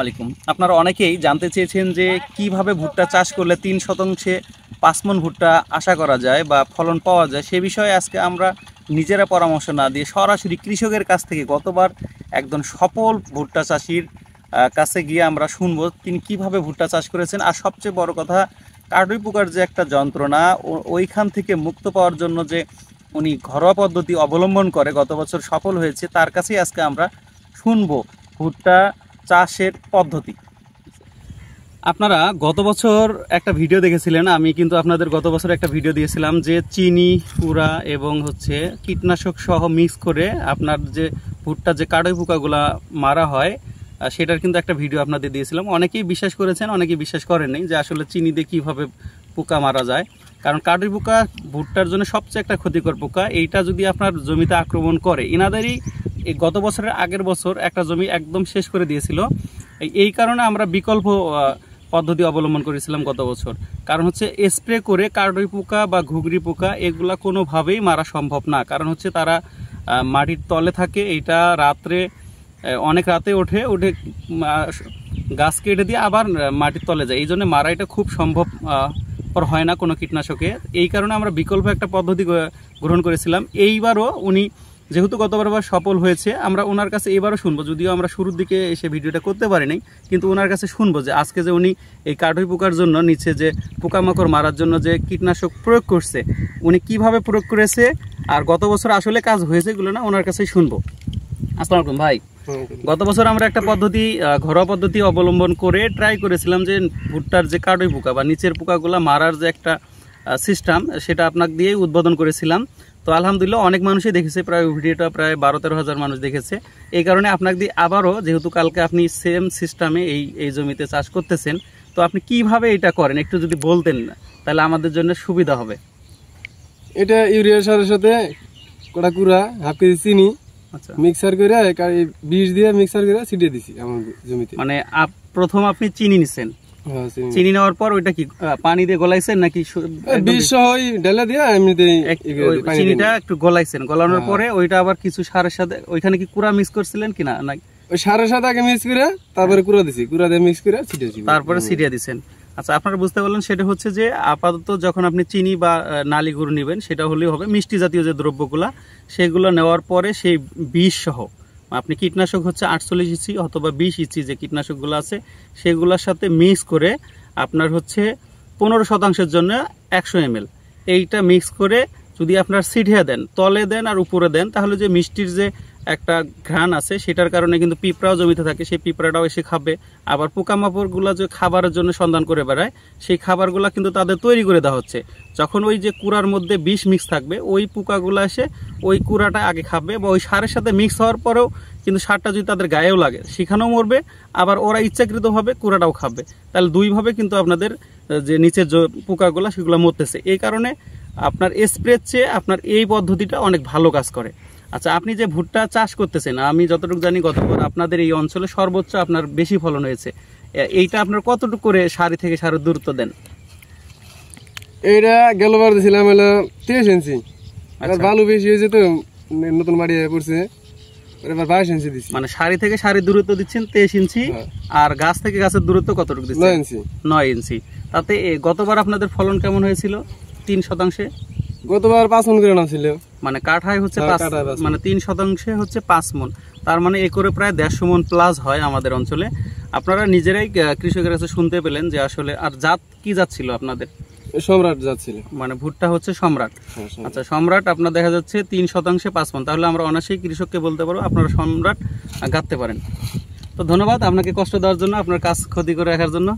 আলাইকুম। আপনারা অনেকেই জানতে চেয়েছেন যে কিভাবে ভুট্টা চাষ করলে 3 শতাংশে 5 মণ ভুট্টা আশা করা যায় বা ফলন পাওয়া যায়, সে বিষয়ে আজকে আমরা নিজেরা পরামর্শ না দিয়ে সরাসরি কৃষকের কাছ থেকে গতবার একজন সফল ভুট্টা চাষির কাছে গিয়ে আমরা শুনবো তিনি কিভাবে ভুট্টা চাষ করেছেন। আর সবচেয়ে বড় কথা, কাটুই পোকার যে একটা যন্ত্রণা, ওইখান থেকে মুক্ত পাওয়ার জন্য যে উনি ঘরোয়া পদ্ধতি অবলম্বন করে গত বছর সফল হয়েছে, তার কাছেই আজকে আমরা শুনবো ভুট্টা চাষের পদ্ধতি। আপনারা গত বছর একটা ভিডিও দেখেছিলেন, আমি কিন্তু আপনাদের গত বছর একটা ভিডিও দিয়েছিলাম যে চিনি কুড়া এবং কীটনাশক সহ মিক্স করে আপনার যে ভুট্টা যে কাটুই পোকাগুলা মারা হয় সেটার কিন্তু একটা ভিডিও আপনাদের দিয়েছিলাম। অনেকেই বিশ্বাস করেছেন, অনেকেই বিশ্বাস করেননি যে আসলে চিনি দিয়ে কীভাবে পোকা মারা যায়। কারণ কাটুই পোকা ভুট্টার জন্য সবচেয়ে একটা ক্ষতিকর পোকা। এইটা যদি আপনার জমিতে আক্রমণ করে, এনাদেরই এই গত বছরের আগের বছর একটা জমি একদম শেষ করে দিয়েছিল। এই কারণে আমরা বিকল্প পদ্ধতি অবলম্বন করেছিলাম গত বছর। কারণ স্প্রে করে কাটুই পোকা বা ঘুগরি পোকা এগুলা কোনোভাবেই মারা সম্ভব না। কারণ তারা মাটির তলে থাকে, এইটা রাত্রে অনেক রাতে ওঠে গাছ কেটে দিয়ে আবার মাটির তলে যায়, এই জন্য মারা এটা খুব সম্ভব হয় না কোনো কীটনাশকে। এই কারণে আমরা বিকল্প একটা পদ্ধতি গ্রহণ করেছিলাম। এইবারও উনি যেহেতু গতবার সফল হয়েছে, আমরা ওনার কাছে এবারও শুনবো, যদিও আমরা শুরুর দিকে এসে ভিডিওটা করতে পারিনি, কিন্তু ওনার কাছে শুনবো যে আজকে যে উনি এই কাটুই পোকার জন্য নিচে যে পোকামাকড় মারার জন্য যে কীটনাশক প্রয়োগ করছে, উনি কিভাবে প্রয়োগ করেছে আর গত বছর আসলে কাজ হয়েছে এগুলো না, ওনার কাছেই শুনবো। আসসালামু আলাইকুম ভাই। গত বছর আমরা একটা পদ্ধতি, ঘরোয়া পদ্ধতি অবলম্বন করে ট্রাই করেছিলাম যে ভুট্টার যে কাটুই পোকা বা নিচের পোকাগুলো মারার যে একটা সিস্টেম, সেটা আপনাকে দিয়েই উদ্বোধন করেছিলাম। তো আলহামদুলিল্লাহ অনেক মানুষই দেখেছে, প্রায় ভিডিওটা প্রায় 12-13 হাজার মানুষ দেখেছে। এই কারণে আপনাকে দিয়ে আবারও, যেহেতু কালকে আপনি সেম সিস্টেমে এই জমিতে চাষ করতেছেন, তো আপনি কিভাবে এটা করেন একটু যদি বলতেন তাহলে আমাদের জন্য সুবিধা হবে। এটা ইউরিয়া সারের সাথে কটা কুড়া, হাফ কেজি চিনি মিক্সার করে বিষ দিয়ে মিক্সার করে ছিটিয়ে দিছি আমার জমিতে। মানে প্রথম আপনি চিনি নিছেন, চিনি নেওয়ার পর ওইটা কি পানি দিয়ে গলাইছেন নাকি বিষ সহ ঢেলে দিয়ে এমনিতেই চিনিটা একটু গলাইছেন? গলানোর পরে ওইটা আবার কিছু সারের সাথে ওইখানে কি কুড়া মিক্স করছিলেন কিনা? ওই সারের সাথে আগে মিক্স করে তারপরে কুড়া দিছি, কুড়া দিয়ে মিক্স করে ছিটিয়েছি, তারপরে ছিটিয়ে দিছেন। আচ্ছা, আপনারা বুঝতে পারলেন। সেটা যে আপাতত যখন আপনি চিনি বা নালি গুঁড়ো নেবেন, সেটা হলেই হবে। মিষ্টি জাতীয় যে দ্রব্যগুলা সেগুলো নেওয়ার পরে সেই বিষ সহ আপনি কীটনাশক 48 ইঞ্চি অথবা 20 ইঞ্চি যে কীটনাশকগুলো আছে সেগুলোর সাথে মিক্স করে আপনার 15% জন্য 100 ml এইটা মিক্স করে যদি আপনার ছিটিয়ে দেন, তলে দেন আর উপরে দেন, তাহলে যে মিষ্টির যে একটা ঘ্রাণ আছে সেটার কারণে কিন্তু পিঁপড়াও জমিতে থাকে, সেই পিঁপড়াটাও এসে খাবে। আবার পোকামাকড়গুলো যে খাবারের জন্য সন্ধান করে বেড়ায়, সেই খাবারগুলো কিন্তু তাদের তৈরি করে দেওয়া হচ্ছে। যখন ওই যে কুড়ার মধ্যে বিষ মিক্স থাকবে, ওই পোকাগুলো এসে ওই কুড়াটা আগে খাবে, বা ওই সারের সাথে মিক্স হওয়ার পরেও কিন্তু সারটা যদি তাদের গায়েও লাগে সেখানেও মরবে, আবার ওরা ইচ্ছাকৃতভাবে কুড়াটাও খাবে। তাহলে দুইভাবে কিন্তু আপনাদের যে নিচের যে পোকাগুলো সেগুলো মরতেছে। এই কারণে আপনার স্প্রের চেয়ে আপনার এই পদ্ধতিটা অনেক ভালো কাজ করে। আচ্ছা, আপনি যে ভুট্টা চাষ করতেছেন, আমি যতটুকু জানি গতবার আপনাদের এই অঞ্চলে সর্বোচ্চ আপনার বেশি ফলন হয়েছে। এইটা আপনার কতটুকু করে সারি থেকে সারের দূরত্ব দেন? এইটা গেলবার দিয়েছিলাম 23 ইঞ্চি। ভালো বেশি হয়েছে তো, নতুন মাটি পড়ছে, এবার 22 ইঞ্চি দিচ্ছি। মানে সারি থেকে সারির দূরত্ব দিচ্ছেন 23 ইঞ্চি, আর গাছ থেকে গাছের দূরত্ব কতটুকু দিচ্ছেন? 9 ইঞ্চি। 9 ইঞ্চি। তাতে গতবার আপনাদের ফলন কেমন হয়েছিল 3 শতাংশে? গতবার 5 মণ করে নামছিল। মানে কাঠায় 5, মানে 3 শতাংশে 5 মণ। তার মানে একরে প্রায় 150 মণ প্লাস হয় আমাদের অঞ্চলে। আপনারা নিজেরাই কৃষকের কাছে শুনতে পেলেন যে আসলে। আর জাত কি জাত ছিল আপনাদের? সম্রাট জাত ছিল। মানে ভুট্টা সম্রাট। আচ্ছা, সম্রাট আপনার দেখা যাচ্ছে 3 শতাংশে 5 মণ। তাহলে আমরা অনায়াসেই কৃষককে বলতে পারবো আপনারা সম্রাট গাঁথতে পারেন। তো ধন্যবাদ আপনাকে কষ্ট দেওয়ার জন্য, আপনার কাজ ক্ষতি করে রাখার জন্য।